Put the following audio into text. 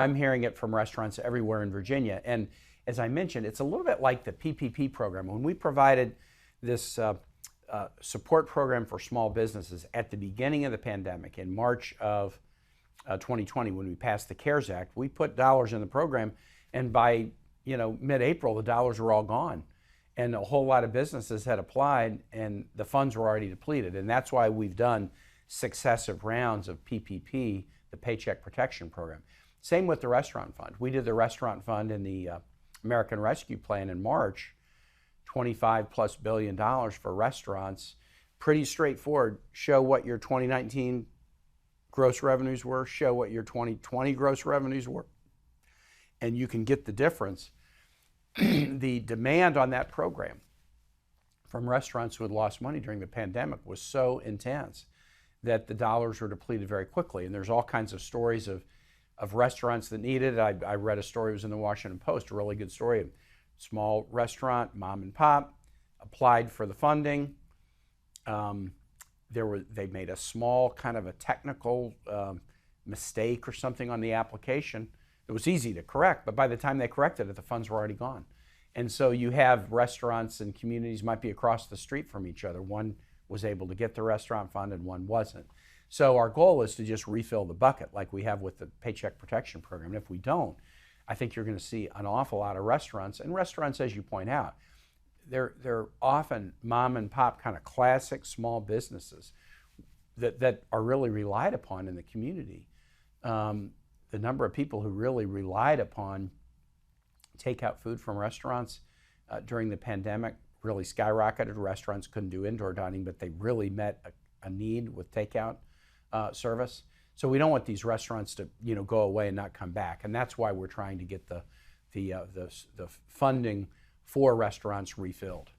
I'm hearing it from restaurants everywhere in Virginia. And as I mentioned, it's a little bit like the PPP program. When we provided this support program for small businesses at the beginning of the pandemic in March of 2020, when we passed the CARES Act, we put dollars in the program, and by mid-April, the dollars were all gone. And a whole lot of businesses had applied, and the funds were already depleted. And that's why we've done successive rounds of PPP, the Paycheck Protection Program. Same with the restaurant fund. We did the restaurant fund in the American Rescue Plan in March, $25+ billion for restaurants. Pretty straightforward. Show what your 2019 gross revenues were, show what your 2020 gross revenues were, and you can get the difference. The demand on that program from restaurants who had lost money during the pandemic was so intense that the dollars were depleted very quickly. And there's all kinds of stories of restaurants that needed it. I read a story, it was in the Washington Post, a really good story. A small restaurant, mom and pop, applied for the funding. They made a small kind of a technical mistake or something on the application. It was easy to correct, but by the time they corrected it, the funds were already gone. And so you have restaurants and communities might be across the street from each other. One was able to get the restaurant fund and one wasn't. So our goal is to just refill the bucket like we have with the Paycheck Protection Program. And if we don't, I think you're going to see an awful lot of restaurants. And restaurants, as you point out, they're often mom and pop kind of classic small businesses that are really relied upon in the community. The number of people who really relied upon takeout food from restaurants during the pandemic really skyrocketed. Restaurants couldn't do indoor dining, but they really met a need with takeout service. So we don't want these restaurants to go away and not come back, and that's why we're trying to get the funding for restaurants refilled.